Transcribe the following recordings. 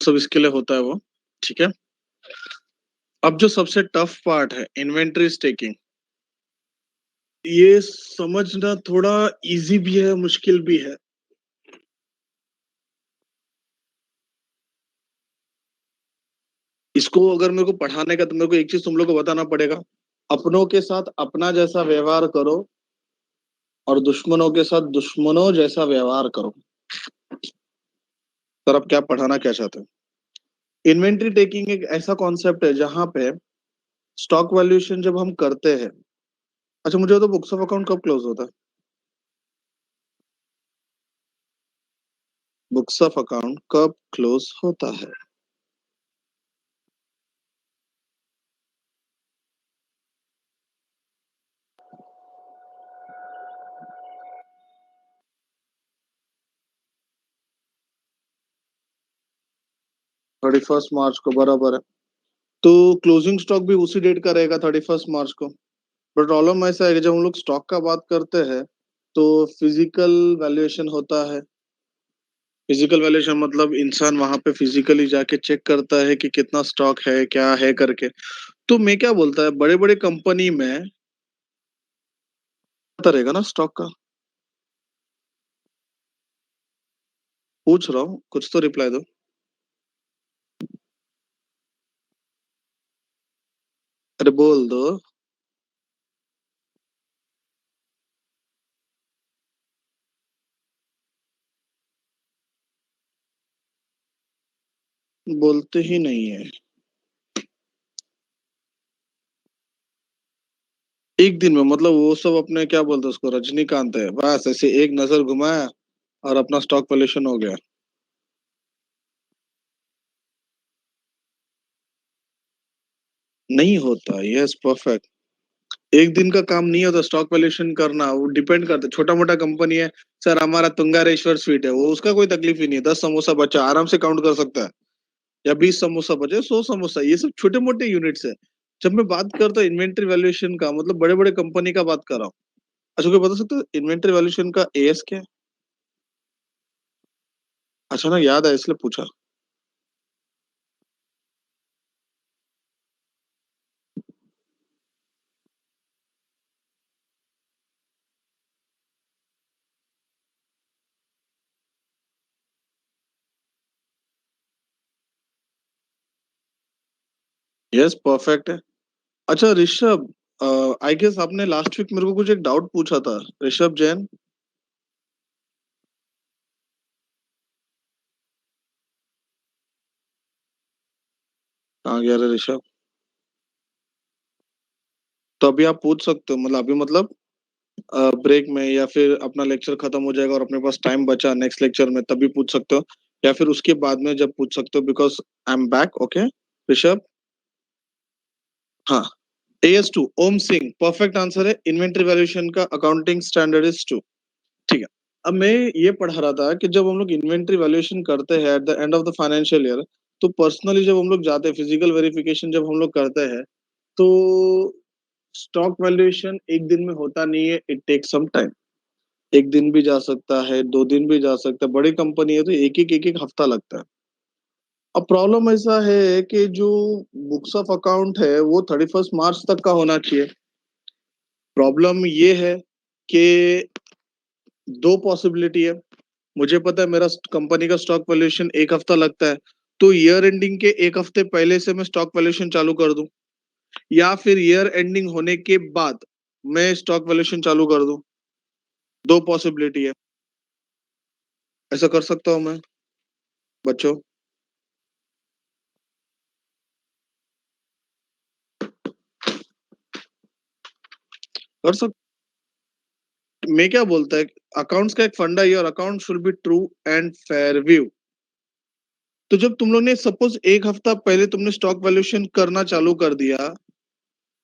सब इसके लिए होता है वो, ठीक है। अब जो सबसे टफ पार्ट है इन्वेंटरी स्टेकिंग, ये समझना थोड़ा इजी भी है, मुश्किल भी है। इसको अगर मेरे को पढ़ाने का तो मेरे को एक चीज तुम लोग को बताना पड़ेगा, अपनों के साथ अपना जैसा व्यवहार करो और दुश्मनों के साथ दुश्मनों जैसा व्यवहार करो। सर आप क्या पढ़ाना क्या चाहते हैं? इन्वेंटरी टेकिंग एक ऐसा कॉन्सेप्ट है जहां पे स्टॉक वैल्यूएशन जब हम करते हैं। अच्छा मुझे तो बुक्स ऑफ अकाउंट कब क्लोज होता है? बुक्स ऑफ अकाउंट कब क्लोज होता है? 31 मार्च को, बराबर है। तो क्लोजिंग स्टॉक भी उसी डेट का रहेगा, 31 मार्च को। बट प्रॉब्लम ऐसा है कि जब हम लोग स्टॉक का बात करते हैं तो फिजिकल वैल्यूएशन होता है। फिजिकल वैल्यूएशन मतलब इंसान वहां पे फिजिकली जाके चेक करता है कि कितना स्टॉक है क्या है करके। तो मैं क्या बोलता है, बड़े बड़े कंपनी में पता रहेगा ना स्टॉक का। पूछ रहा हूँ, कुछ तो रिप्लाई दो। अरे बोल दो। बोलते ही नहीं है। एक दिन में मतलब वो सब अपने क्या बोलते हैं उसको, रजनीकांत है, बस ऐसे एक नजर घुमाया और अपना स्टॉक वैल्यूएशन हो गया। नहीं होता, यस परफेक्ट। एक दिन का काम नहीं होता स्टॉक वैल्यूएशन करना, वो डिपेंड करता है। छोटा मोटा कंपनी है, सर हमारा तुंगारेश्वर स्वीट है, वो उसका कोई तकलीफ ही नहीं है, 10 समोसा बचा आराम से काउंट कर सकता है। या 20 समोसा बचे, 100 समोसा, ये सब छोटे मोटे यूनिट्स है। जब मैं बात करता हूँ इन्वेंट्री वैल्यूएशन का, मतलब बड़े बड़े कंपनी का बात कर रहा हूँ। अच्छा कोई बता सकते हो इन्वेंट्री वैल्यूएशन का एएस क्या है? अचानक याद है इसलिए पूछा। यस परफेक्ट है। अच्छा ऋषभ, आई गेस आपने लास्ट वीक मेरे को कुछ एक डाउट पूछा था, ऋषभ जैन। कहाँ गया रे ऋषभ? तो अभी आप पूछ सकते हो, मतलब अभी मतलब ब्रेक में, या फिर अपना लेक्चर खत्म हो जाएगा और अपने पास टाइम बचा नेक्स्ट लेक्चर में तभी पूछ सकते हो, या फिर उसके बाद में जब पूछ सकते हो, because I am back, okay Rishabh. हाँ, AS2 ओम सिंह परफेक्ट आंसर है। इन्वेंट्री वैल्यूएशन का अकाउंटिंग स्टैंडर्ड इज 2। ठीक है। अब मैं ये पढ़ रहा था कि जब हम लोग इन्वेंट्री वैल्यूएशन करते हैं at the end of the financial year, तो पर्सनली जब हम लोग जाते हैं फिजिकल वेरिफिकेशन जब हम लोग करते हैं, तो स्टॉक वैल्यूएशन एक दिन में होता नहीं है, इट टेक्स सम टाइम। एक दिन भी जा सकता है, 2 दिन भी जा सकता है, बड़ी कंपनी है तो एक एक हफ्ता लगता है। अब प्रॉब्लम ऐसा है कि जो बुक्स ऑफ अकाउंट है वो 31 मार्च तक का होना चाहिए। प्रॉब्लम ये है कि दो पॉसिबिलिटी है। मुझे पता है मेरा कंपनी का स्टॉक वैल्यूएशन एक हफ्ता लगता है, तो ईयर एंडिंग के एक हफ्ते पहले से मैं स्टॉक वैल्यूएशन चालू कर दूं, या फिर ईयर एंडिंग होने के बाद मैं स्टॉक वैल्यूएशन चालू कर दूं। दो पॉसिबिलिटी है, ऐसा कर सकता हूं मैं बच्चों। कर सकता। मैं क्या बोलता है, अकाउंट्स का एक फंडा है और account should be true and fair view. तो जब तुम लोग ने सपोज एक हफ्ता पहले तुमने स्टॉक वैल्यूएशन करना चालू कर दिया,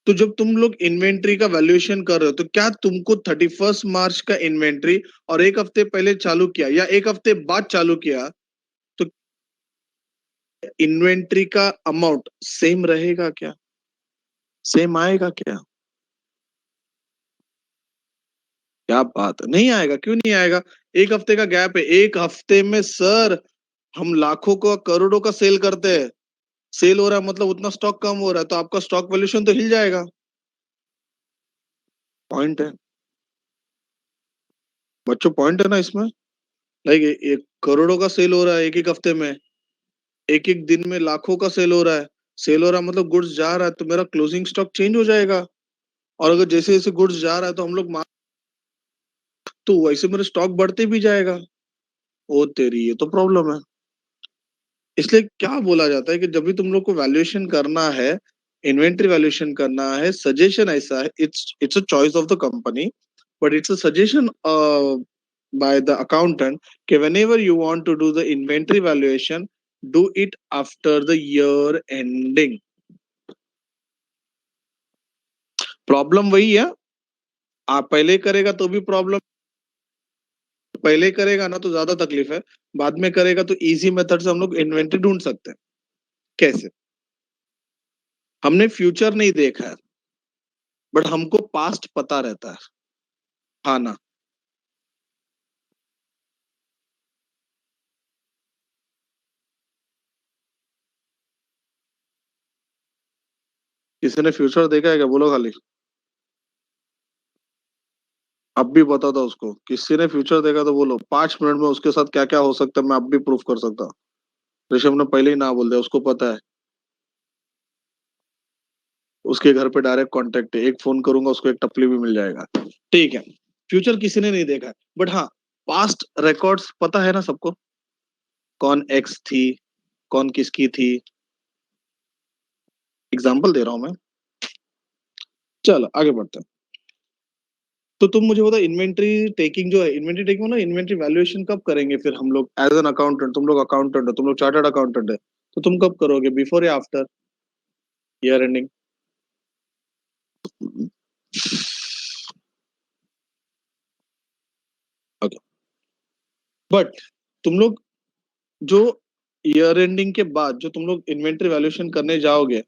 तो जब तुम लोग इन्वेंट्री का वैल्यूएशन कर रहे हो तो क्या तुमको 31 मार्च का इन्वेंट्री और एक हफ्ते पहले चालू किया या एक हफ्ते बाद चालू किया, तो इन्वेंट्री का अमाउंट सेम रहेगा क्या? सेम आएगा क्या? क्या बात है, नहीं आएगा, क्यों नहीं आएगा? एक हफ्ते का गैप है, एक हफ्ते में सर हम लाखों का करोड़ों का सेल करते हैं, सेल हो रहा है मतलब उतना स्टॉक कम हो रहा है, तो आपका स्टॉक वैल्यूएशन तो हिल जाएगा। पॉइंट है बच्चों, पॉइंट है ना इसमें। लाइक एक करोड़ों का सेल हो रहा है एक एक हफ्ते में, एक एक दिन में लाखों का सेल हो रहा है। सेल हो रहा है मतलब गुड्स जा रहा है, तो मेरा क्लोजिंग स्टॉक चेंज हो जाएगा। और अगर जैसे जैसे गुड्स जा रहा है तो हम लोग तो वैसे मेरा स्टॉक बढ़ते भी जाएगा। ओ तेरी, ये तो प्रॉब्लम है। इसलिए क्या बोला जाता है कि जब भी तुम लोग को वैल्यूएशन करना है, इन्वेंट्री वैल्यूएशन करना है, सजेशन ऐसा है, it's a choice of the company, but it's a suggestion by the accountant कि whenever you want to do the inventory valuation, do it after the year ending। Problem वही है, आप पहले करेगा तो भी प्रॉब्लम, पहले करेगा ना तो ज्यादा तकलीफ है, बाद में करेगा तो इजी मेथड से हम लोग इन्वेंट्री ढूंढ सकते हैं। कैसे? हमने फ्यूचर नहीं देखा है, बट हमको पास्ट पता रहता है। हाँ ना। किसी ने फ्यूचर देखा है क्या, बोलो खाली। अब भी बता दो उसको, किसी ने फ्यूचर देखा तो बोलो, 5 मिनट में उसके साथ क्या क्या हो सकता है मैं अब भी प्रूफ कर सकता हूँ। ऋषभ ने पहले ही ना बोल दिया, उसको पता है। उसके घर पे डायरेक्ट कांटेक्ट है, एक फोन करूंगा उसको एक टपली भी मिल जाएगा। ठीक है, फ्यूचर किसी ने नहीं देखा है, बट हाँ, पास्ट रिकॉर्ड्स पता है ना सबको, कौन एक्स थी, कौन किसकी थी। एग्जाम्पल दे रहा हूं मैं। चलो आगे बढ़ते हैं। तो तुम मुझे बताओ, इन्वेंट्री टेकिंग जो है, इन्वेंट्री टेकिंग ना, इन्वेंट्री वैल्यूएशन कब करेंगे फिर हम लोग एज एन अकाउंटेंट? तुम लोग अकाउंटेंट हो, तुम लोग चार्टर्ड अकाउंटेंट है, तो तुम कब करोगे, बिफोर या after year ending? Okay, but तुम लोग जो ईयर एंडिंग के बाद जो तुम लोग इन्वेंट्री वैल्यूएशन करने जाओगे,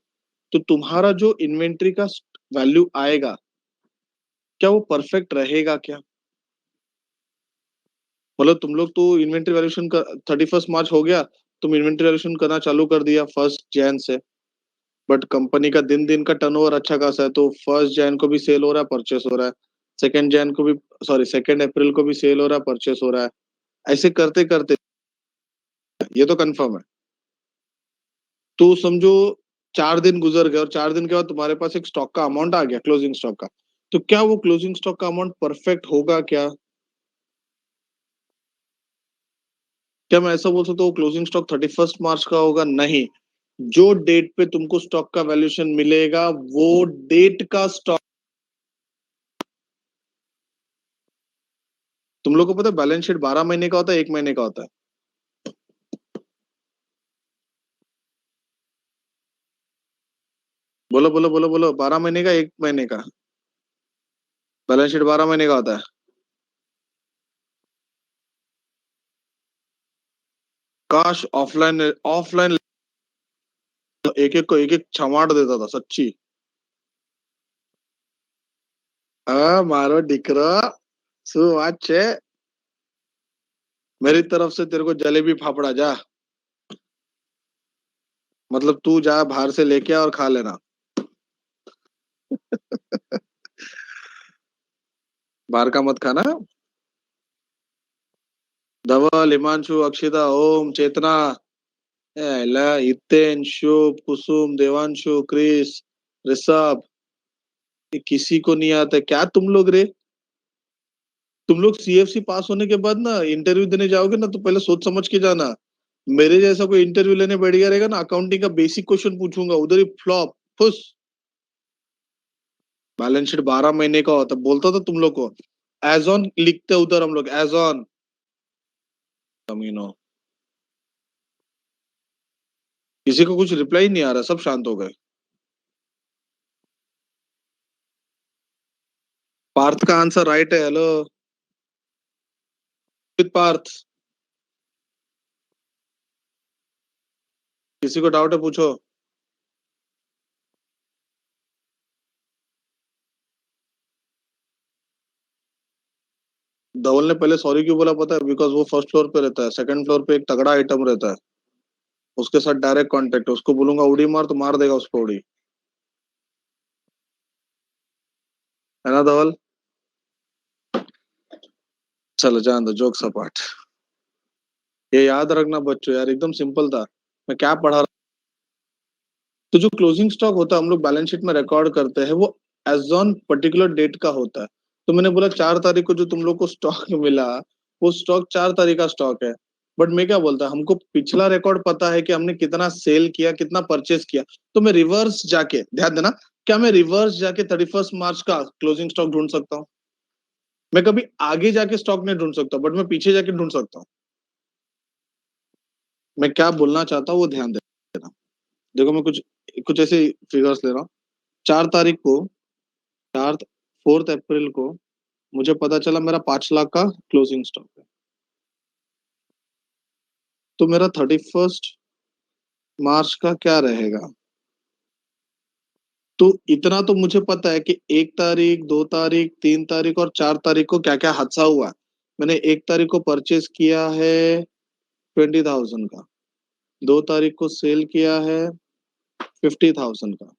तो तुम्हारा जो इन्वेंट्री का वैल्यू आएगा, क्या वो परफेक्ट रहेगा क्या? मतलब तुम लोग तो इन्वेंट्री वैल्यूएशन का 31 मार्च हो गया, तुम इन्वेंट्री वैल्यूएशन करना चालू कर दिया 1 जैन से, बट कंपनी का दिन दिन का टर्नओवर अच्छा खासा है, तो 1 जैन को भी सेल हो रहा है, परचेस हो रहा है। 2 जैन को भी, सॉरी 2 अप्रैल को भी सेल हो रहा है, परचेस हो रहा है। ऐसे करते करते, ये तो कंफर्म है। तो समझो 4 दिन गुजर गए और 4 दिन के बाद तुम्हारे पास एक स्टॉक का अमाउंट आ गया, क्लोजिंग स्टॉक का। तो क्या वो क्लोजिंग स्टॉक का अमाउंट परफेक्ट होगा क्या? क्या मैं ऐसा बोल सकता हूँ क्लोजिंग स्टॉक 31 मार्च का होगा? नहीं। जो डेट पे तुमको स्टॉक का वैल्यूएशन मिलेगा, वो डेट का स्टॉक। तुम लोग को पता है बैलेंस शीट 12 महीने का होता है, 1 महीने का होता है? बोलो बोलो बोलो बोलो, 12 महीने का, 1 महीने का? बैलेंस शीट 12 महीने का होता है। काश ऑफलाइन, ऑफलाइन एक एक को एक एक छमाट देता था सच्ची। मारो डिकरो, सु अच्छे। मेरी तरफ से तेरे को जलेबी फाफड़ा जा, मतलब तू जा बाहर से लेके आ और खा लेना। बाहर का मत खाना। धवल, हिमांशु, अक्षिता, ओम, चेतना, हितेन, शुभ, कुसुम, देवांशु, क्रिस, ऋषभ, ये किसी को नहीं आता क्या तुम लोग रे? तुम लोग सीएफसी पास होने के बाद ना इंटरव्यू देने जाओगे ना, तो पहले सोच समझ के जाना। मेरे जैसा कोई इंटरव्यू लेने बैठ गया रहेगा ना, अकाउंटिंग का बेसिक क्वेश्चन पूछूंगा, उधर ही फ्लॉप, फुस। बैलेंस शीट 12 महीने का होता, बोलता था तुम लोग को। एज ऑन लिखते उधर हम लोग, एज ऑन। कमीनो, किसी को कुछ रिप्लाई नहीं आ रहा, सब शांत हो गए। पार्थ का आंसर राइट है, हेलो। विद पार्थ, किसी को डाउट है पूछो। धवल ने पहले सॉरी क्यों बोला पता है? बिकॉज वो फर्स्ट फ्लोर पे रहता है, सेकंड फ्लोर पे एक तगड़ा आइटम रहता है, उसके साथ डायरेक्ट कांटेक्ट है, उसको बोलूंगा उड़ी मार तो मार देगा उसको उड़ी, है ना धवल? चलो जान दो, जोक सपाट। ये याद रखना बच्चों यार, एकदम सिंपल था। मैं क्या पढ़ा रहा, तो जो क्लोजिंग स्टॉक होता है हम लोग बैलेंस शीट में रिकॉर्ड करते हैं, वो एज ऑन पर्टिकुलर डेट का होता है। तो मैंने बोला 4 तारीख को जो तुम लोग को स्टॉक मिला, वो स्टॉक 4 तारीख का स्टॉक है। बट मैं क्या बोलता, हमको पिछला रिकॉर्ड पता है कि हमने कितना सेल किया, कितना परचेस किया। तो मैं रिवर्स जाके, ध्यान देना, क्या मैं रिवर्स जाके 31 मार्च का क्लोजिंग स्टॉक ढूंढ सकता हूँ? मैं कभी आगे जाके स्टॉक नहीं ढूंढ सकता, बट मैं पीछे जाके ढूंढ सकता हूँ। मैं क्या बोलना चाहता हूँ वो ध्यान देना। देखो मैं कुछ कुछ ऐसे फिगर्स ले रहा हूँ। 4 तारीख को, 4 4 अप्रैल को मुझे पता चला मेरा 5 लाख का क्लोजिंग स्टॉक है। तो मेरा 31 मार्च का क्या रहेगा? तो इतना तो मुझे पता है कि 1 तारीख, 2 तारीख, 3 तारीख और 4 तारीख को क्या क्या हादसा हुआ। मैंने 1 तारीख को परचेज किया है 20,000 का, 2 तारीख को सेल किया है 50,000 का,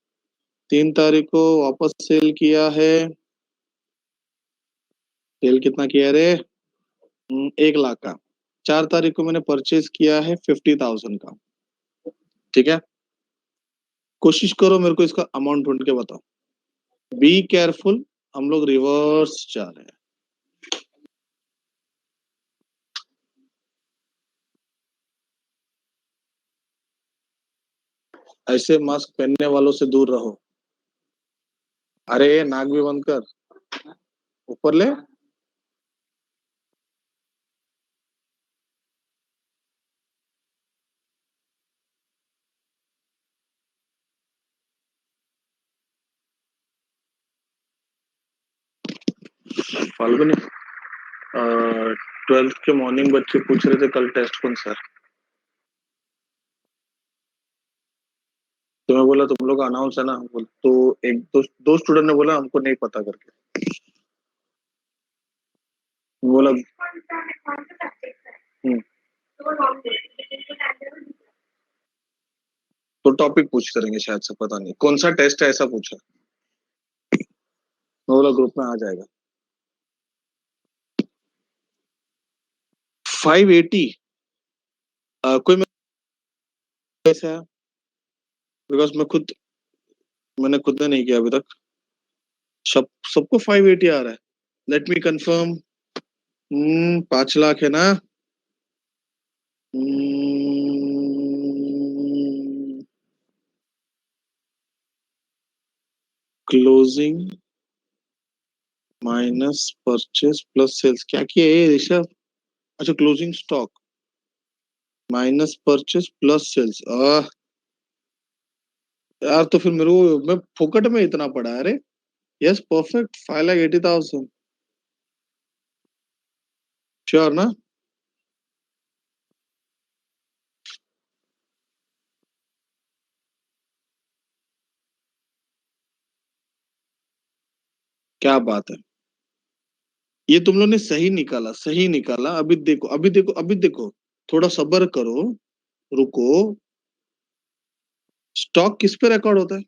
3 तारीख को वापस सेल किया है, सेल कितना किया रे? 1 लाख का। 4 तारीख को मैंने परचेज किया है 50,000 का। ठीक है, कोशिश करो मेरे को इसका अमाउंट ढूंढ के बताओ। बी केयरफुल, हम लोग रिवर्स जा रहे हैं। ऐसे मास्क पहनने वालों से दूर रहो। अरे नाक भी बंद कर, ऊपर ले। फाल्गुनी, 12th के मॉर्निंग बच्चे पूछ रहे थे कल टेस्ट कौन सा है। तो मैं बोला तुम लोग अनाउंस है ना, तो एक दो स्टूडेंट ने बोला हमको नहीं पता करके। बोला हम्म, तो टॉपिक पूछ करेंगे शायद से, पता नहीं कौन सा टेस्ट है ऐसा पूछा। मैं बोला ग्रुप में आ जाएगा। 580, कोई ऐसा है? बिकॉज मैंने खुद ने नहीं किया अभी तक। सबको 580 आ रहा है। Let me confirm. 5 लाख है ना? Closing minus purchase plus sales, क्या किया है ऋषभ? अच्छा, closing stock minus purchase plus sales. यार तो फिर मेरे को, मैं फोकट में इतना पड़ा है अरे। Yes perfect, 5,80,000। श्योर ना? क्या बात है, ये तुम लोग ने सही निकाला, सही निकाला। अभी देखो, अभी देखो, अभी देखो, थोड़ा सब्र करो, रुको। स्टॉक किस पे रिकॉर्ड होता है?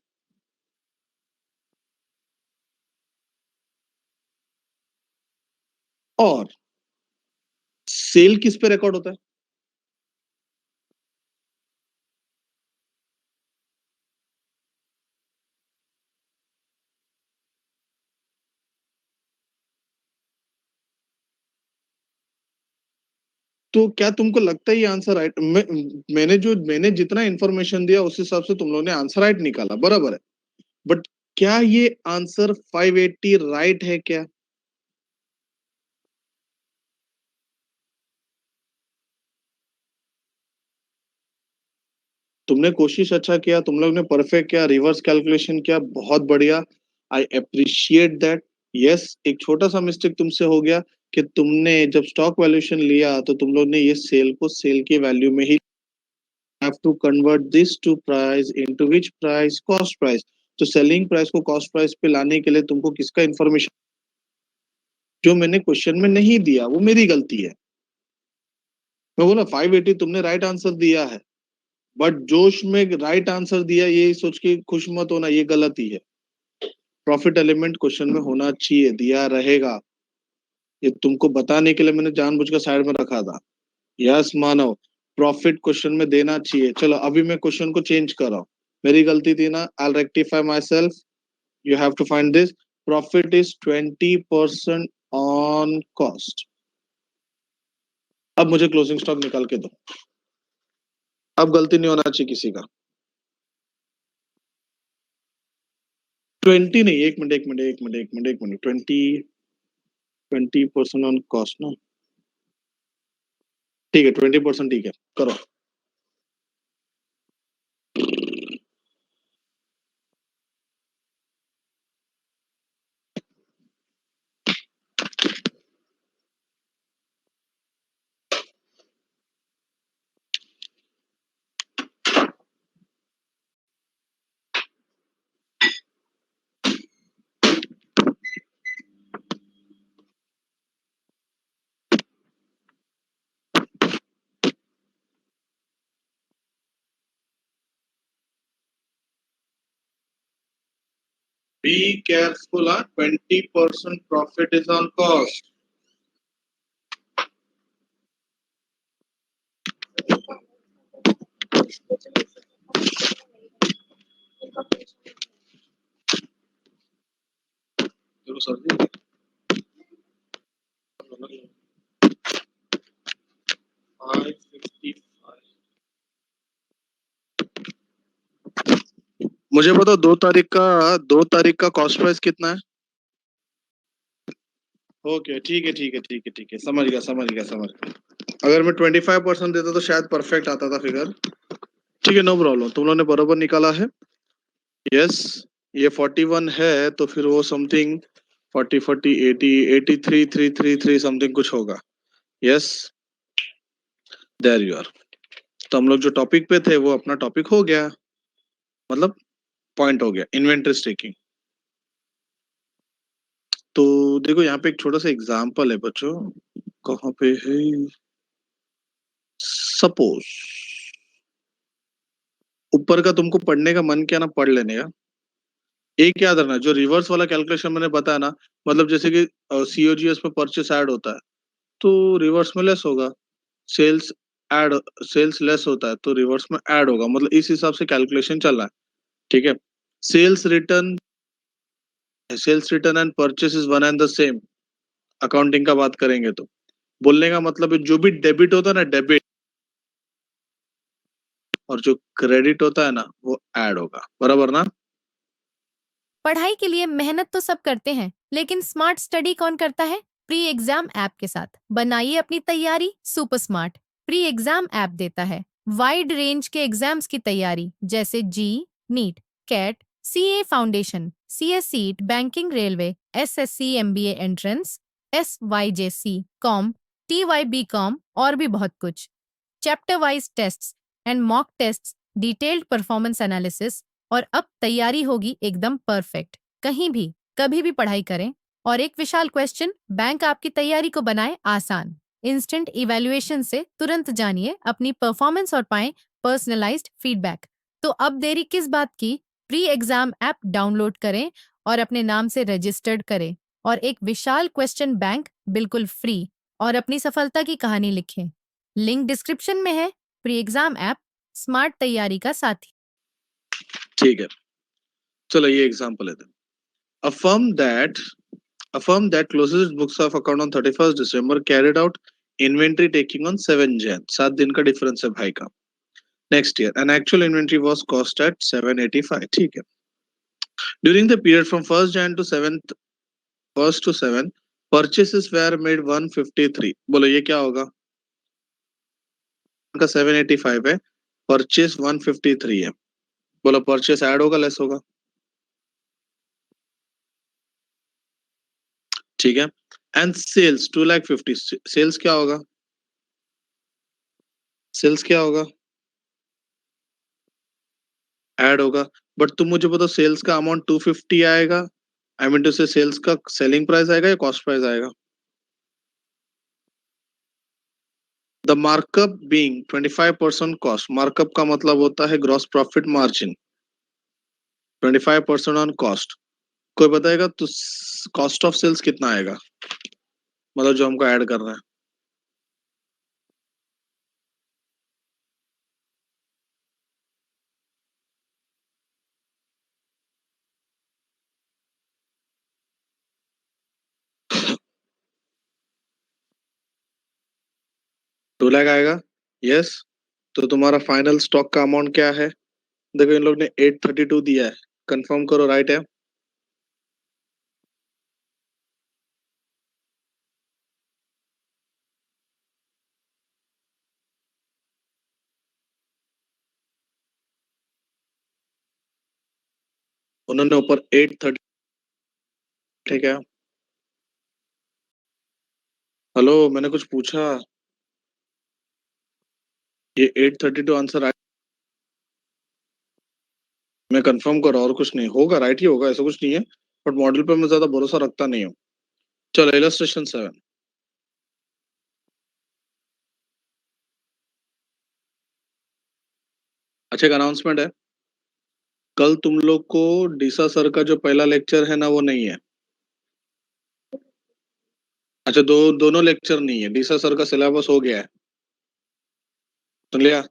और सेल किस पे रिकॉर्ड होता है? तो क्या तुमको लगता है ये आंसर राइट? मैंने जितना इंफॉर्मेशन दिया उस हिसाब से तुम लोगों ने आंसर राइट निकाला, बराबर है। बट क्या ये आंसर 580 राइट है क्या? तुमने कोशिश अच्छा किया, तुम लोग ने परफेक्ट किया, रिवर्स कैलकुलेशन किया, बहुत बढ़िया। I appreciate that. यस, एक छोटा सा मिस्टेक तुमसे हो गया कि तुमने जब स्टॉक वैल्यूएशन लिया तो तुम लोग ने ये सेल को सेल के वैल्यू में ही, have to convert this to price into which price? Cost price। तो सेलिंग प्राइस को कॉस्ट प्राइस पे लाने के लिए तुमको किसका इंफॉर्मेशन जो मैंने क्वेश्चन में नहीं दिया वो मेरी गलती है। मैं बोला 580 तुमने राइट आंसर दिया है, बट जोश में राइट आंसर दिया ये सोच के खुश मत होना, ये गलती है। प्रॉफिट एलिमेंट क्वेश्चन में होना चाहिए, दिया रहेगा। ये तुमको बताने के लिए मैंने जानबूझकर साइड में रखा था। यस मानव, प्रॉफिट क्वेश्चन में देना चाहिए। चलो अभी मैं क्वेश्चन को चेंज कर रहा हूँ, मेरी गलती थी ना, I rectify myself. You have to find this. Profit is 20% on cost. अब मुझे क्लोजिंग स्टॉक निकाल के दो। अब गलती नहीं होना चाहिए किसी का। 20 नहीं, एक मिनट एक मिनट एक मिनट एक मिनट एक मिनट, 20% ऑन कॉस्ट ना, ठीक है 20%, ठीक है करो। Be careful, 20% profit is on cost. चलो सर जी, 555। मुझे बताओ 2 तारीख का कॉस्ट प्राइस कितना है? ओके ठीक है ठीक है ठीक है ठीक है, समझ गया समझ गया समझ गया। अगर मैं 25% देता तो शायद परफेक्ट आता था फिगर। ठीक है, नो प्रॉब्लम, तुम लोगों ने बराबर निकाला है। यस, ये 41 है तो फिर वो समथिंग 40 40 80 83 333 समथिंग कुछ होगा। Yes, there you are. तो हम लोग जो टॉपिक पे थे वो अपना टॉपिक हो गया, मतलब पॉइंट हो गया, इन्वेंटरी स्टेकिंग। तो देखो यहाँ पे एक छोटा सा एग्जांपल है बच्चों, कहाँ पे है, सपोज ऊपर का तुमको पढ़ने का मन किया ना, पढ़ लेने का। एक याद रखना, जो रिवर्स वाला कैलकुलेशन मैंने बताया ना, मतलब जैसे कि सीओजीएस में परचेस ऐड होता है तो रिवर्स में लेस होगा, सेल्स ऐड, सेल्स लेस होता है तो रिवर्स में ऐड होगा, मतलब इस हिसाब से कैलकुलेशन चल रहा है। ठीक है, sales return, sales return and purchase is one and the same. Accounting का बात करेंगे तो बोलने का मतलब है जो भी डेबिट होता है ना, डेबिट, और जो क्रेडिट होता है ना वो ऐड होगा, बराबर ना? पढ़ाई के लिए मेहनत तो सब करते हैं, लेकिन स्मार्ट स्टडी कौन करता है? प्री एग्जाम ऐप के साथ बनाइए अपनी तैयारी super smart. Pre exam app देता है वाइड रेंज के एग्जाम्स की तैयारी, जैसे JEE, NEET, CAT, CA foundation, CS seat, banking, railway, SSC, MBA entrance, SYJC, com, TYB com और भी बहुत कुछ। Chapter wise tests and mock tests, detailed performance analysis, और अब तैयारी होगी एकदम परफेक्ट। कहीं भी कभी भी पढ़ाई करें, और एक विशाल क्वेश्चन बैंक आपकी तैयारी को बनाए आसान। इंस्टेंट इवैल्यूएशन से तुरंत जानिए अपनी परफॉर्मेंस और पाएं पर्सनलाइज्ड फीडबैक। तो अब देरी किस बात की? प्री एग्जाम ऐप डाउनलोड करें और अपने नाम से रजिस्टर्ड करें, और एक विशाल क्वेश्चन बैंक बिल्कुल फ्री, और अपनी सफलता की कहानी लिखें। लिंक डिस्क्रिप्शन में है। प्री एग्जाम ऐप, स्मार्ट तैयारी का साथी। ठीक है, चलो ये एग्जांपल लेते हैं। A firm that a firm that closes its books of account on 31st December carried out inventory taking on 7 Jan. 7 दिन का डिफरेंस है भाई का। Next year, an actual inventory was cost at 785. ठीक है। During the period from 1st Jan to 7th, 1st to 7, purchases were made 153. बोलो ये क्या होगा? उनका 785 है, परचेस 153 है। बोलो परचेस ऐड होगा लेस होगा? ठीक है। एंड सेल्स 250, सेल्स क्या होगा? सेल्स क्या होगा? ऐड होगा। बट तुम मुझे बताओ सेल्स का अमाउंट 250 आएगा, आई मीन टू से सेल्स का सेलिंग प्राइस आएगा या कॉस्ट प्राइस आएगा? The markup being 25% cost, markup का मतलब होता है gross profit margin, 25% on cost. कोई बताएगा तो कॉस्ट ऑफ सेल्स कितना आएगा, मतलब जो हमको ऐड करना है। टू लाख आएगा, यस। तो तुम्हारा फाइनल स्टॉक का अमाउंट क्या है? देखो इन लोग ने 832 दिया है, कंफर्म करो राइट है। उन्होंने ऊपर 830, ठीक है। हेलो, मैंने कुछ पूछा? ये 832 आंसर आया, मैं कंफर्म कर रहा हूँ, और कुछ नहीं होगा, राइट ही होगा, ऐसा कुछ नहीं है। बट मॉडल पे मैं ज्यादा भरोसा रखता नहीं हूँ। चलो इलस्ट्रेशन 7। अच्छा, एक अनाउंसमेंट है, कल तुम लोग को डीसा सर का जो पहला लेक्चर है ना वो नहीं है। अच्छा, दोनों लेक्चर नहीं है, डीसा सर का सिलेबस हो गया है, सुन लिया?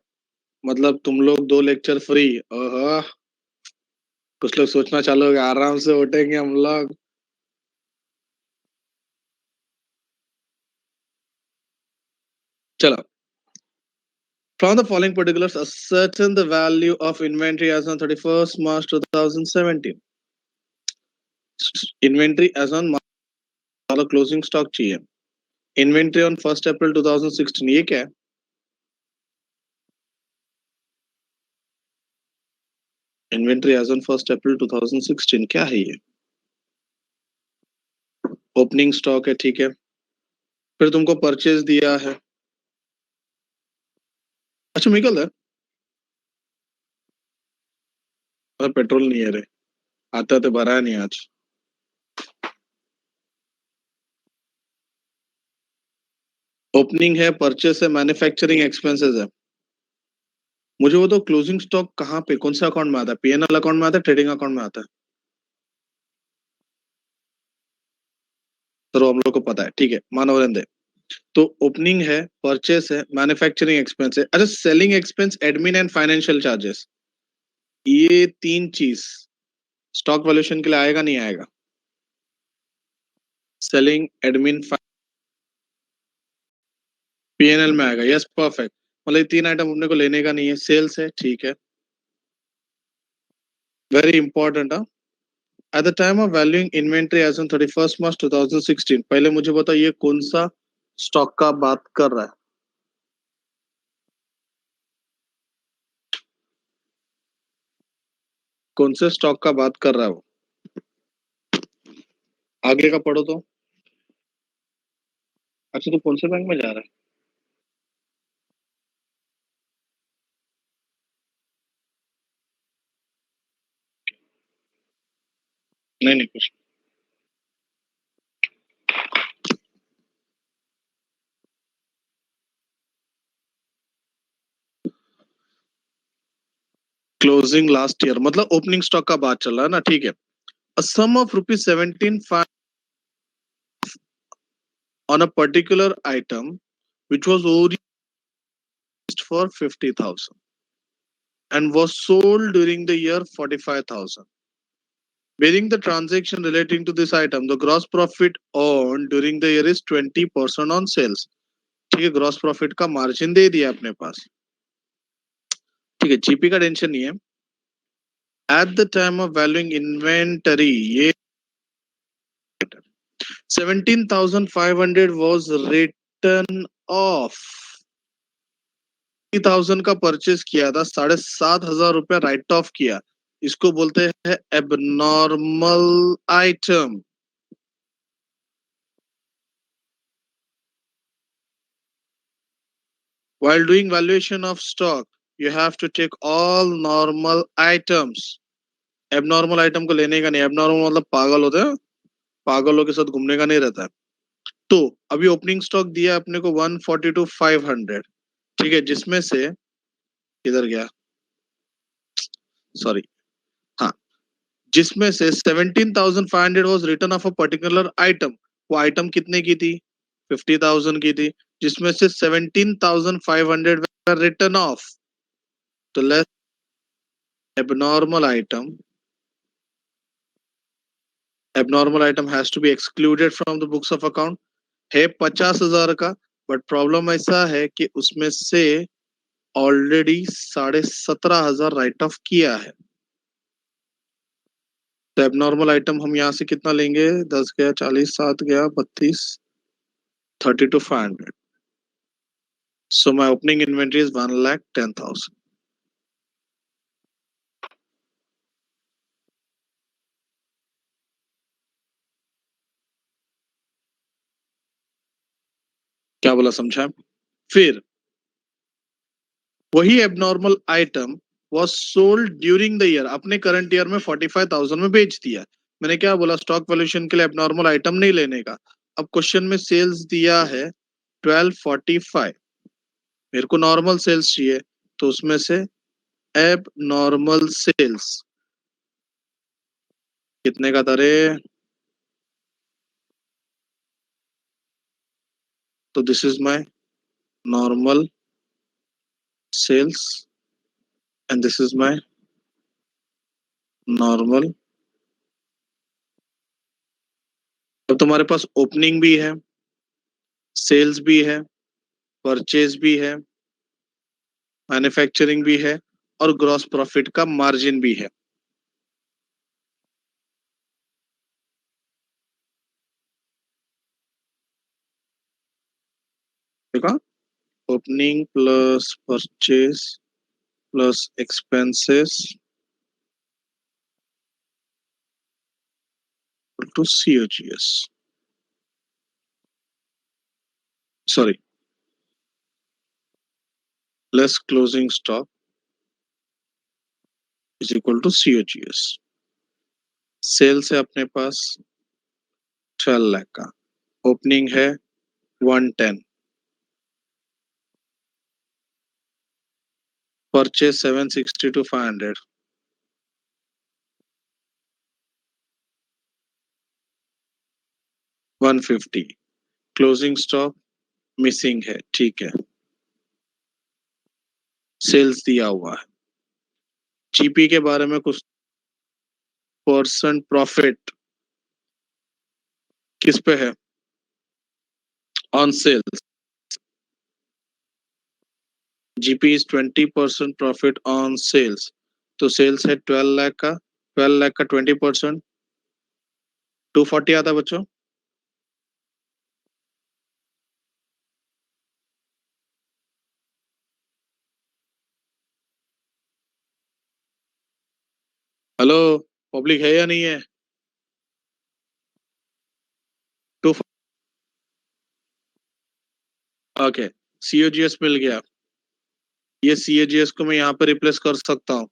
मतलब तुम लोग 2 लेक्चर फ्री। ओह, कुछ लोग सोचना चालू हो गया, आराम से उठेंगे हम लोग। चलो, from the following particulars ascertain the value of inventory as on 31st March 2017। Inventory as on वाला क्लोजिंग स्टॉक चाहिए। इन्वेंट्री ऑन 1 अप्रैल 2016, ये क्या है? इन्वेंट्री एज ऑन 1 अप्रैल 2016 क्या है ये? ओपनिंग स्टॉक है, ठीक है। फिर तुमको परचेज दिया है। अच्छा मिकल है, और पेट्रोल नहीं है रे, आता तो भरा नहीं आज। ओपनिंग है, परचेस है, मैन्युफैक्चरिंग एक्सपेंसेस है। मुझे वो तो क्लोजिंग स्टॉक कहाँ पे, कौन सा अकाउंट में आता है? पीएनएल अकाउंट में आता है, ट्रेडिंग अकाउंट में आता है? तो हम लोग को पता है, ठीक है, मानो रहने दे। तो ओपनिंग है, परचेस है, मैन्युफैक्चरिंग एक्सपेंस है। अच्छा, selling expense, admin and financial charges, ये 3 चीज स्टॉक वैल्यूएशन के लिए आएगा नहीं आएगा? सेलिंग, एडमिन, पीएनएल में आएगा, यस परफेक्ट। मतलब ये 3 आइटम अपने को लेने का नहीं है। सेल्स है, ठीक है, very important. At the time of valuing inventory as on 31st March 2016, पहले मुझे बताओ ये कौन सा स्टॉक का बात कर रहा है? कौन से स्टॉक का बात कर रहा है वो? आगे का पढ़ो तो। अच्छा, तो कौन से बैंक में जा रहा है? नहीं नहीं, कुछ क्लोजिंग लास्ट ईयर, मतलब ओपनिंग स्टॉक का बात चल रहा है ना, ठीक है। अ सम of ₹17,500 on a particular item which was originated for 50,000 and was sold during the year 45,000. Bearing the transaction relating to this item, the gross profit earned during the year is 20% on sales। ठीक है, gross profit का margin they दिया अपने पास, ठीक है, GP का tension नहीं है। Eight the time of valuing inventory, ये 17,500 was written off। 30,000 का परचेस किया था, 7,500 रुपया राइट ऑफ किया, इसको बोलते हैं abnormal item. While doing valuation of stock, you have to take all normal items। Abnormal item को लेने का नहीं, एबनॉर्मल मतलब पागल होते हैं, पागलों के साथ घूमने का नहीं रहता है। तो अभी ओपनिंग स्टॉक दिया अपने को 142,500, ठीक है, जिसमें से किधर गया, सॉरी, हाँ, जिसमें से 17,500 was return of a particular item. वो आइटम कितने की थी, 50,000 की थी, जिसमें से 17,500 रिटर्न ऑफ। तो less abnormal item has to be excluded from the books of account, है 50,000 का, बट प्रॉब्लम ऐसा है कि उसमें से ऑलरेडी 17,500 राइट ऑफ किया है। तो एबनॉर्मल आइटम हम यहाँ से कितना लेंगे, 10 गया, 40, 7 गया, 32, 32,500। So my opening inventory is 1,10,000. क्या बोला, समझा? फिर वही abnormal item was sold during the year, अपने करंट ईयर में 45,000 में बेच दिया। मैंने क्या बोला, स्टॉक वैल्यूएशन के लिए एबनॉर्मल आइटम नहीं लेने का। अब क्वेश्चन में सेल्स दिया है 1245, मेरे को नॉर्मल सेल्स चाहिए, तो उसमें से एब नॉर्मल सेल्स कितने का था रे, तो this is my normal sales and this is my normal. अब तुम्हारे पास ओपनिंग भी है, सेल्स भी है, परचेज भी है, मैन्युफैक्चरिंग भी है, और ग्रॉस प्रॉफिट का मार्जिन भी है। देखा, opening plus purchase plus expenses to COGS, sorry, less closing stock is equal to COGS. Sales है अपने पास 12 लाख का, ओपनिंग है 110, purchase 760 to 500, 150, closing stock missing है, ठीक है, सेल्स दिया हुआ है। जीपी के बारे में कुछ, परसेंट प्रॉफिट किस पे है, on sales, GP is 20% profit on sales, तो सेल्स है 12 लाख का, 12 लाख का 20%, 240 आता है बच्चों। हेलो, पब्लिक है या नहीं है? टू, ओके, सीओजीएस मिल गया, ये सीओजीएस को मैं यहाँ पे रिप्लेस कर सकता हूँ,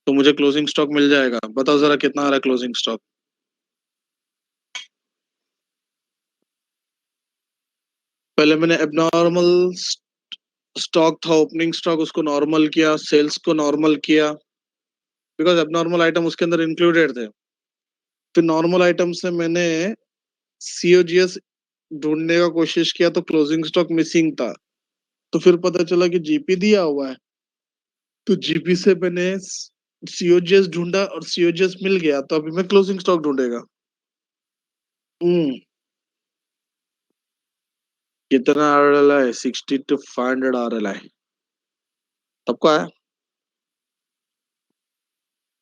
तो मुझे क्लोजिंग स्टॉक मिल जाएगा। बताओ जरा कितना आ रहा है क्लोजिंग स्टॉक। पहले मैंने एबनॉर्मल स्टॉक था, ओपनिंग स्टॉक, उसको नॉर्मल किया, सेल्स को नॉर्मल किया, बिकॉज एबनॉर्मल आइटम उसके अंदर इंक्लूडेड थे। फिर नॉर्मल आइटम से मैंने सीओजीएस ढूंढने का कोशिश किया, तो क्लोजिंग स्टॉक मिसिंग था, तो फिर पता चला कि जीपी दिया हुआ है, तो जीपी से मैंने सीओजीएस ढूंढा और सीओजीएस मिल गया, तो अभी मैं क्लोजिंग स्टॉक ढूंढेगा। कितना आ रहा है, 60 to 500 आ रहा है, सबको आया,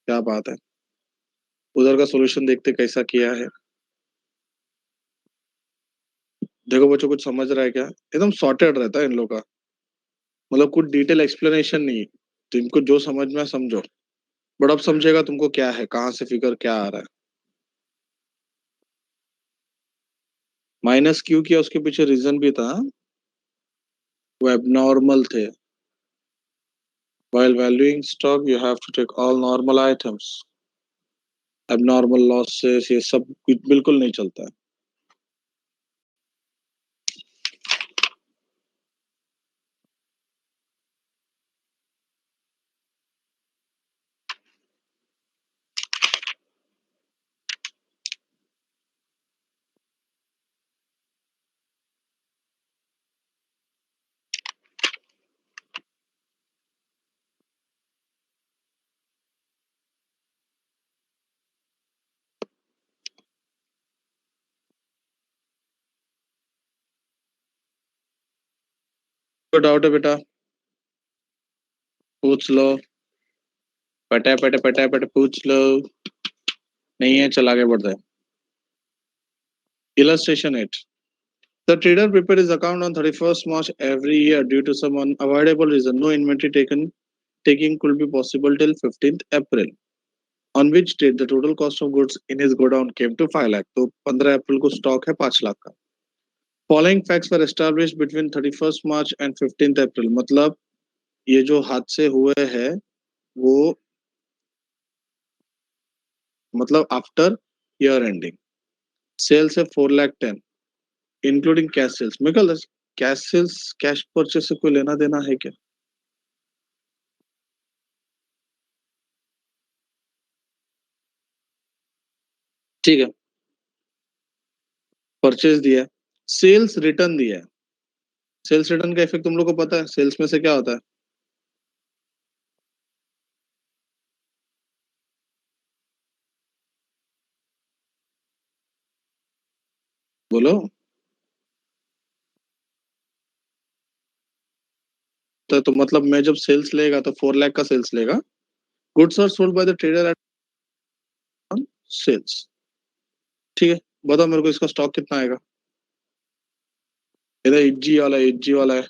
क्या बात है। उधर का सॉल्यूशन देखते कैसा किया है। देखो बच्चों, कुछ समझ रहा है क्या, एकदम सॉर्टेड रहता है इन लोग का, मतलब कुछ डिटेल एक्सप्लेनेशन नहीं, तुमको जो समझ में समझो, बट अब समझेगा तुमको क्या है, कहाँ से फिगर क्या आ रहा है। माइनस क्यों किया, उसके पीछे रीजन भी था, वो एबनॉर्मल थे। While valuing stock, you have to take all normal items. Abnormal losses ये सब कुछ बिल्कुल नहीं चलता है। कोई डाउट है बेटा? पूछ लो, पटे पटे पटे पटे पूछ लो। नहीं है, चल आगे बढ़ते हैं। Illustration 8. The trader prepared his account on 31st March every year due to some unavoidable reason. No inventory taking could be possible till 15th April. On which date the total cost of goods in his godown came to 5 lakh. तो 15 अप्रैल को stock है 5 लाख का. Following facts were established between 31st March and 15th April. मतलब ये जो हादसे हुए हैं वो मतलब आफ्टर ईयर एंडिंग. सेल्स है 4 लाख 10 इंक्लूडिंग कैश सेल्स. मेरे ख्याल कैश सेल्स कैश परचेस से कोई लेना देना है क्या? ठीक है, परचेज दिया है, सेल्स रिटर्न दिया है. सेल्स रिटर्न का इफेक्ट तुम लोग को पता है, सेल्स में से क्या होता है? बोलो. तो मतलब मैं जब सेल्स लेगा तो 4 लाख का सेल्स लेगा. Goods are sold by the trader at sales. ठीक है, बताओ मेरे को इसका स्टॉक कितना आएगा? इधर इज्जी वाला है.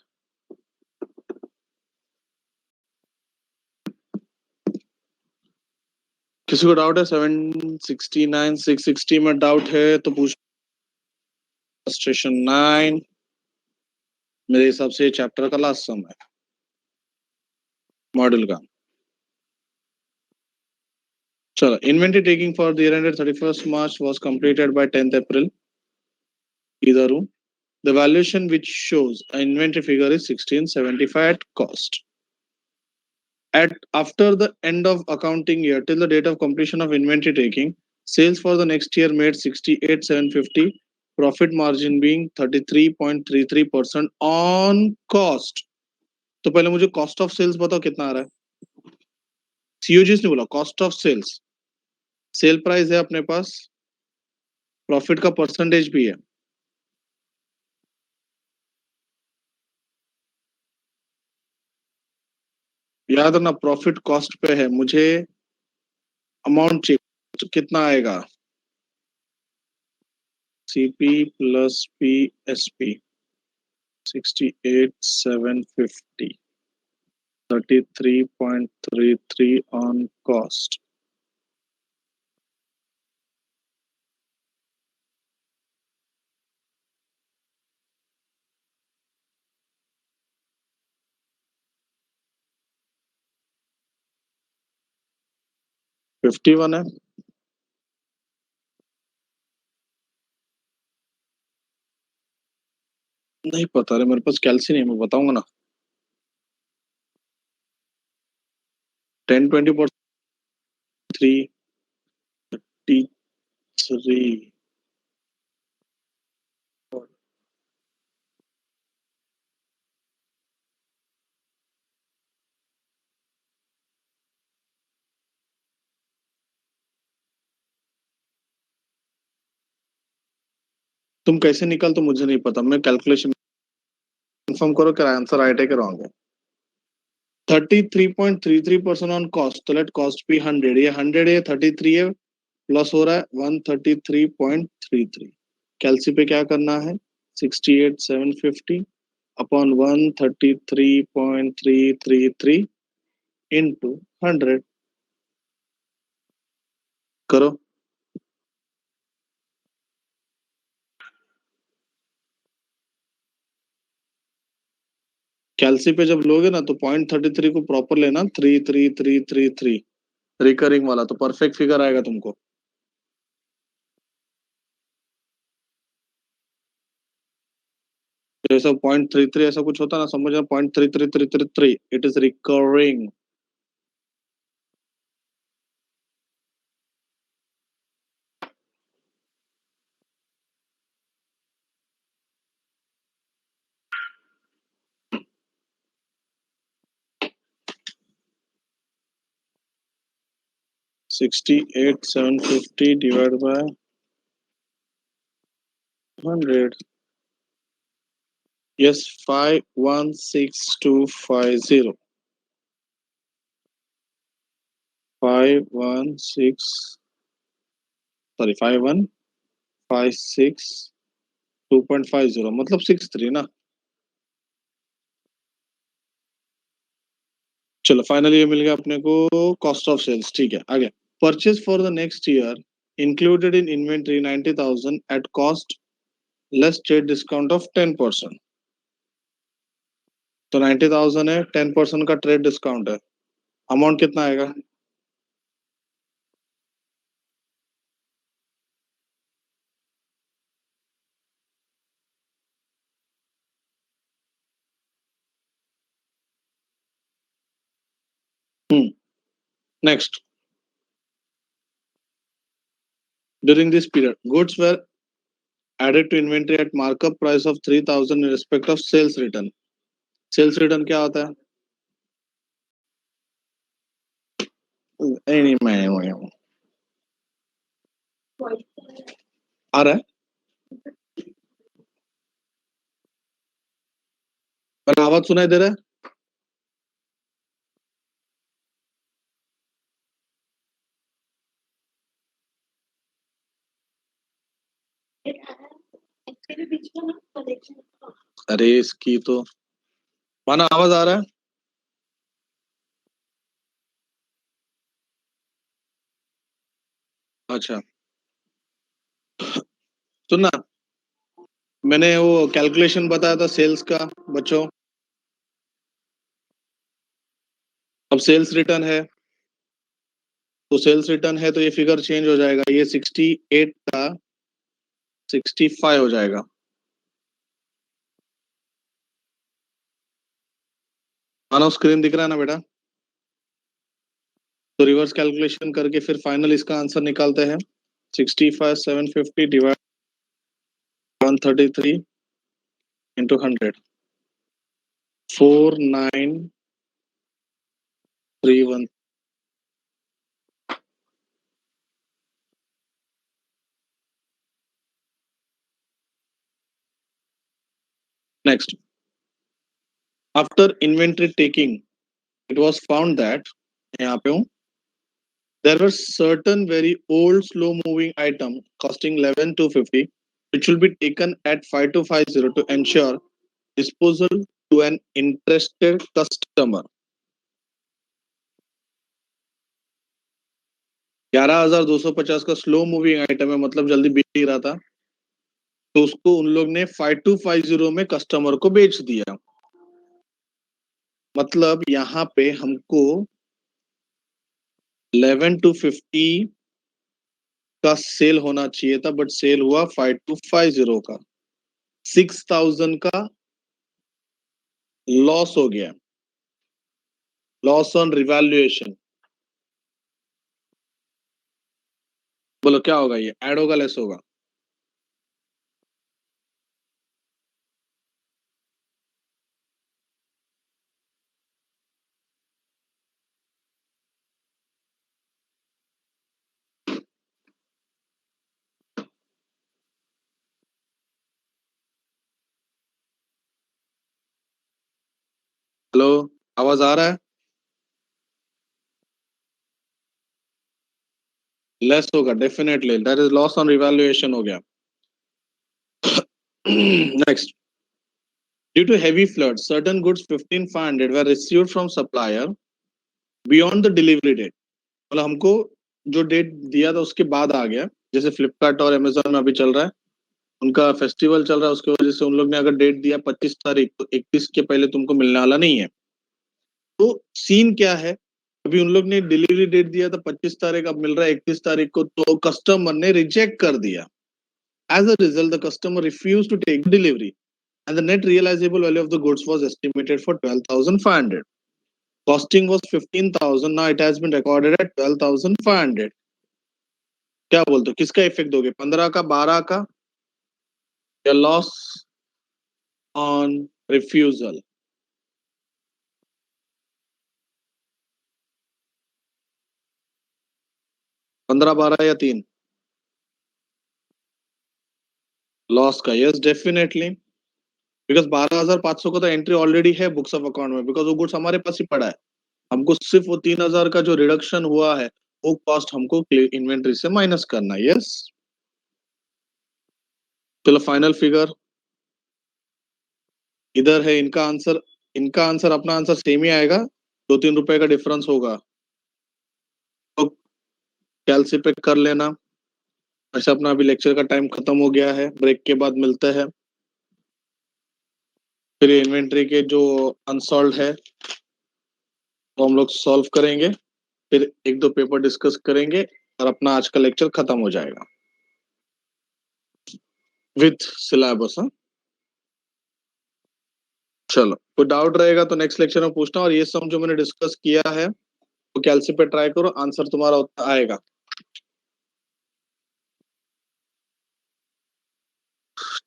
किसी को डाउट है? 769 660 में डाउट है तो पूछ. स्टेशन 9 मेरे हिसाब से चैप्टर का लास्ट सम है मॉडल का. चलो, inventory taking for the year ended 31st March was completed by 10th अप्रैल. इधर हूँ. The valuation which shows an inventory figure is 1675 at cost. After the end of accounting year till the date of completion of inventory taking, sales for the next year made 68,750, profit margin being 33.33% on cost. तो पहले मुझे cost of sales बताओ कितना आ रहा है. COGS ने बोला cost of sales. Sale price है अपने पास, प्रॉफिट का परसेंटेज भी है. याद रखना प्रॉफिट कॉस्ट पे है. मुझे अमाउंट चाहिए, तो कितना आएगा? CP plus PSP 68,750 33.33 on cost. $51 है. नहीं पता रे, मेरे पास कैलसी नहीं, मैं बताऊंगा ना. 10-20% 3 तुम कैसे निकाल तो मुझे नहीं पता. मैं कैलकुलेशन कंफर्म करो कि आंसर राइट है कि रॉन्ग है. 33.33% ऑन कॉस्ट. तो लेट कॉस्ट भी 100. ये 100 है, 33 है, प्लस हो रहा है 133.33. कैलसी पे क्या करना है? 68,750 अपॉन 133.333 इंटू 100 करो. कैलसी पे जब लोगे ना तो 0.33 को प्रॉपर लेना, 33333 रिकरिंग वाला, तो परफेक्ट फिगर आएगा तुमको. जैसा 0.33 ऐसा कुछ होता ना, समझना 0.33333 it is recurring. $68,750 divided by 100. Yes, 516250. 516, sorry, 5156 2.50 मतलब 63 ना. चलो फाइनली ये मिल गया अपने को. कॉस्ट ऑफ सेल्स ठीक है. आगे purchase for the next year included in inventory 90,000 at cost less trade discount of 10%. तो 90,000 है, 10% का ट्रेड डिस्काउंट है. अमाउंट कितना आएगा? Next. During this period, goods were added to inventory at markup price of 3,000 in respect of sales return. Sales return क्या होता है? नहीं मैं आ रहा है. मेरा आवाज सुनाई दे रहा है? अरे इसकी तो माना आवाज आ रहा है. अच्छा सुनना. मैंने वो कैलकुलेशन बताया था सेल्स का बच्चों. अब सेल्स रिटर्न है तो सेल्स रिटर्न है तो ये फिगर चेंज हो जाएगा. ये 68 का 65 हो जाएगा. मानो स्क्रीन दिख रहा है ना बेटा? तो रिवर्स कैलकुलेशन करके फिर फाइनल इसका आंसर निकालते हैं. 65,750 divide 133 into 100. 4931. Next. After inventory taking it was found that, यहाँ पे हूँ, there were certain very old slow moving item costing 11,250 which will be taken at 5250 to ensure disposal to an interested customer. 11,250 का slow moving item है, मतलब जल्दी बिक नहीं रहा था, तो उसको उन लोग ने 5250 में कस्टमर को बेच दिया. मतलब यहाँ पे हमको 11,250 का सेल होना चाहिए था, बट सेल हुआ 5250 का. 6,000 का लॉस हो गया. Loss on revaluation. बोलो क्या होगा? ये ऐड होगा लेस होगा? हेलो, आवाज आ रहा है? लेस होगा definitely. That is loss on revaluation हो गया. Next. Due to heavy flood certain goods 15,500 were received from supplier beyond the delivery date. मतलब हमको जो डेट दिया था उसके बाद आ गया. जैसे फ्लिपकार्ट और अमेजोन में अभी चल रहा है, उनका फेस्टिवल चल रहा है, उसकी वजह से उन लोग ने अगर डेट दिया 25 तारीख, तो 31 के पहले तुमको मिलने वाला नहीं है. तो सीन क्या है? अभी उन लोग ने डिलीवरी डेट दिया था 25 तारीख, अब मिल रहा है 31 तारीख को, तो कस्टमर ने रिजेक्ट कर दिया. As a result the customer refuse to take delivery and the net realizable value of the goods was estimated for 12,500. Costing was 15,000. Now it has been recorded at 12,500. क्या बोलते हो, किसका इफेक्ट दोगे? 15 का, 12 का, या लॉस ऑन रिफ्यूजल? पंद्रह, 12 या 3? लॉस का. Yes definitely. बिकॉज 12,500 का तो एंट्री ऑलरेडी है बुक्स ऑफ अकाउंट में, बिकॉज वो गुड्स हमारे पास ही पड़ा है। हमको सिर्फ वो 3,000 का जो रिडक्शन हुआ है वो कॉस्ट हमको इन्वेंट्री से माइनस करना है। यस, चलो फाइनल फिगर इधर है। इनका आंसर अपना आंसर सेम ही आएगा, 2-3 रुपए का डिफरेंस होगा, तो कैलसी पे कर लेना। ऐसे अपना अभी लेक्चर का टाइम खत्म हो गया है, ब्रेक के बाद मिलते हैं। फिर इन्वेंट्री के जो अनसॉल्व है वो हम लोग सॉल्व करेंगे, फिर 1-2 पेपर डिस्कस करेंगे और अपना आज का लेक्चर खत्म हो जाएगा विथ सिलेबस। हाँ, चलो कोई डाउट रहेगा तो नेक्स्ट लेक्चर में पूछना, और ये सब जो मैंने डिस्कस किया है तो कैलसी पे ट्राई करो, आंसर तुम्हारा उतना आएगा।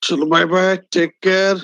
चलो बाय बाय, टेक केयर।